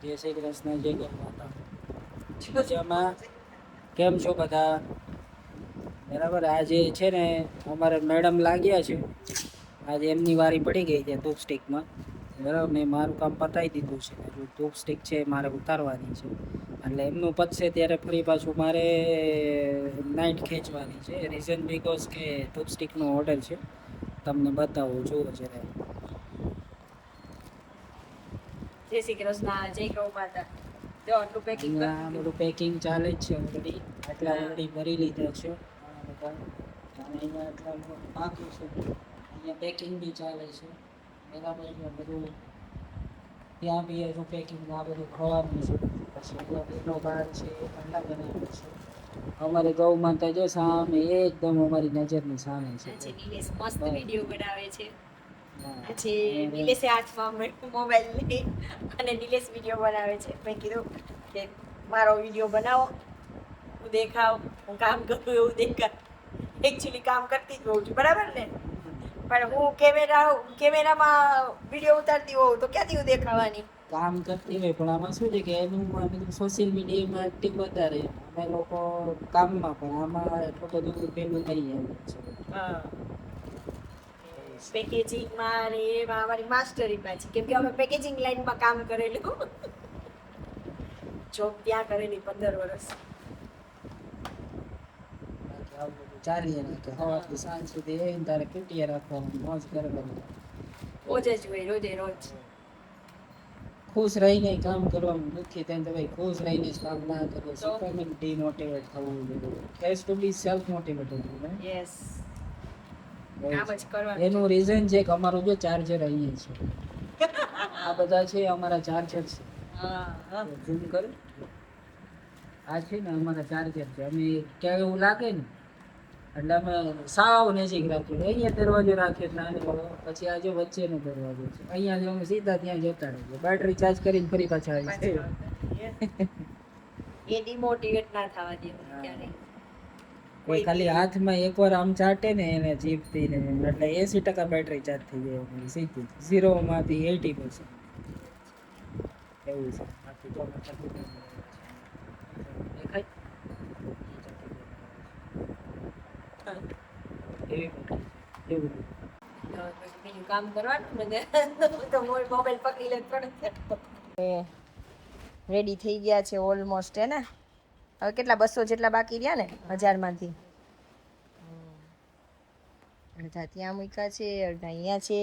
જય શ્રી કૃષ્ણ, જય ગૌ માતા. મજામાં? કેમ છો બધા? બરાબર. આજે છે ને અમારે મેડમ લાગ્યા છે, આજે એમની વારી પડી ગઈ છે ધૂપ સ્ટિકમાં. બરાબર. મેં મારું કામ પતાવી દીધું છે, ધૂપ સ્ટિક છે મારે ઉતારવાની છે, એટલે એમનું પતશે ત્યારે ફરી પાછું મારે નાઇટ ખેંચવાની છે. રીઝન બીકોઝ કે ધૂપ સ્ટિકનો ઓર્ડર છે, તમને બતાવું જુઓ જરા. જય શ્રી કૃષ્ણ, જય ગૌ માતા. જો આટલું પેકિંગ અહીંયા બધું પેકિંગ ચાલે જ છે ઓલરેડી. આટલા ઓલરેડી ભરી લીધા છે બધા, અને અહીંયા આટલા બાકી છે. અહીંયા પેકિંગ બી ચાલે છે બરાબર. બધું ત્યાં બી એનું પેકિંગ આ બધું ખવાનું છે. પછી અહીંયા ભાત છે, ઠંડા બનાવે છે. અમારી ગૌ માતા જો સામે એકદમ અમારી નજરની સામે છે. નિલેશ મસ્ત વિડિયો બનાવે છે. પછી નિલેશે હાથમાં મોબાઈલ લઈ અને નિલેશ વિડીયો બનાવે છે. મેં કીધું કે મારો વિડીયો બનાવો, હું દેખાવ, હું કામ કરું એવું દેખાવ. એકચ્યુઅલી કામ કરતી જ હોઉં છું, બરાબર ને? પણ હું કેમેરામાં વિડીયો ઉતારતી હોઉં તો ક્યાંથી હું દેખાવાની? કામ કરતી હોય પણ આમાં શું છે કે એનું સોશિયલ મીડિયામાં એક્ટિવ વધારે, અમે લોકો કામમાં, પણ આમાં એટલું બધું પેલું નહીં એમ છે. હા, પેકેજિંગમાં ને એમાં અમારી માસ્ટરી પાછી, કેમ કે અમે પેકેજિંગ લાઈનમાં કામ કરેલું, જોબ ત્યાં કરેલી 15 વર્ષ. ચાલીએ ને કે સવારથી સાંજ સુધી એ તારે કીટીએ રાખવાનું, મોજ કરવાનું. રોજ જ હોય, રોજે રોજ. ખુશ રહીને કામ કરવાનું નથી, તેમ તો ભાઈ ખુશ રહીને જ કામ ના કરવું. સુપરમેન ડિમોટિવેટ થવું જોઈએ. Has to be self motivated. Yes, કામ જ કરવાનું. એનું રીઝન છે કે અમારું જો ચાર્જર અહીંયા છે, આ બધા છે અમારા ચાર્જર છે. હા, ઝૂમ કર. આ છે ને અમારા ચાર્જર છે. અમે ક્યાંય એવું લાગે ને એટલે અમે સાવ નજીક રાખ્યું. અહીંયા દરવાજો રાખ્યો એટલે આને પછી આ જો વચ્ચેનો દરવાજો છે, અહીંયા જો અમે સીધા ત્યાં જતા રહીએ. બેટરી ચાર્જ કરીને ફરી પાછા આવીએ. એ ડિમોટિવેટ ના થવા દે ક્યારેય. કોઈ ખાલી હાથમાં એકવાર આમ ચાટે ને એને જીભથી ને એટલે 80% બેટરી ચાર્જ થઈ જાય અમારી સીધી. 0 માંથી 80% એવું છે. બાકી તો દેખાય એવું બીજું કામ કરવાનું ને તો મોબાઈલ પકડી લે ત્રણ. રેડી થઈ ગયા છે ઓલમોસ્ટ, હે ને? હવે કેટલા 200 જેટલા બાકી રહ્યા ને 1000માંથી. અડધા ત્યાં મૂક્યા છે, અડધા અહીંયા છે.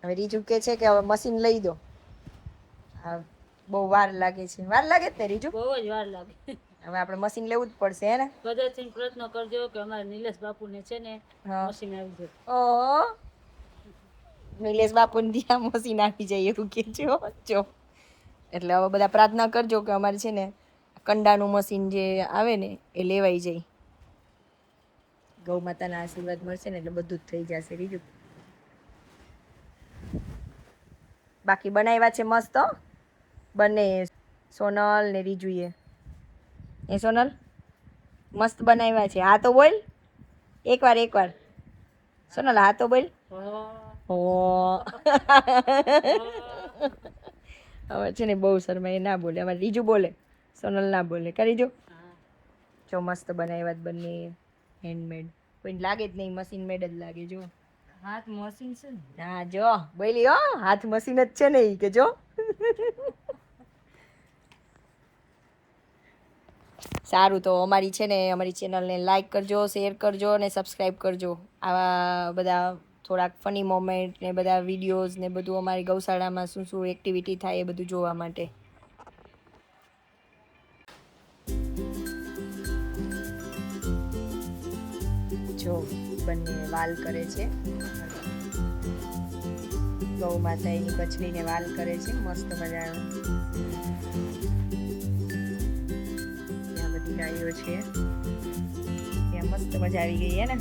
હવે રીજુ કે છે કે હવે મશીન લઈ દો. હા, બહુ વાર લાગે છે. વાર લાગે જ ને રીજુ? બહુ જ વાર લાગે. હવે આપણે મશીન લેવું જ પડશે, હે ને? બધાથી પ્રયત્ન કરજો કે અમારા નિલેશ બાપુને છે ને મશીન આવી જાય. ઓહો, નિલેશ બાપુને ત્યાં મશીન આવી જાય એવું કે જો. એટલે હવે બધા પ્રાર્થના કરજો કે અમારે છે ને કંડાનું મશીન જે આવે ને એ લેવાઈ જાય. ગૌ માતાના આશીર્વાદ મળશે ને એટલે બધું જ થઈ જશે. રીજુ બાકી બનાવ્યા છે મસ્ત બંને, સોનલ ને રીજુએ. એ સોનલ મસ્ત બનાવ્યા છે. હા તો બોલ એકવાર. સોનલ હા તો બોલ. હો હવે છે ને બહુ શરમાય, ના બોલે. અમારે રીજુ બોલે, સોનલ ના બોલે. કરી જો જો મસ્ત બનાવ્યા બંને હેન્ડમેડ. કોઈને લાગે જ નહીં, મશીન મેડ જ લાગે. જો હાથ મશીન છે ને. હા જો બોલી, હો હાથ મશીન જ છે ને ઈ કે જો. સારું, તો અમારી છે ને અમારી ચેનલને લાઈક કરજો, શેર કરજો અને સબસ્ક્રાઈબ કરજો. આવા બધા થોડાક ફની મોમેન્ટ ને બધા વિડીયોઝ ને બધું અમારી ગૌશાળામાં શું શું એક્ટિવિટી થાય એ બધું જોવા માટે. જો બંને વાલ કરે છે. ગૌ માતા એની બછડીને વાલ કરે છે મસ્ત મજાનો. ત્યાં બધી ગાયો છે. ત્યાં મસ્ત મજા આવી ગઈ, હે ને?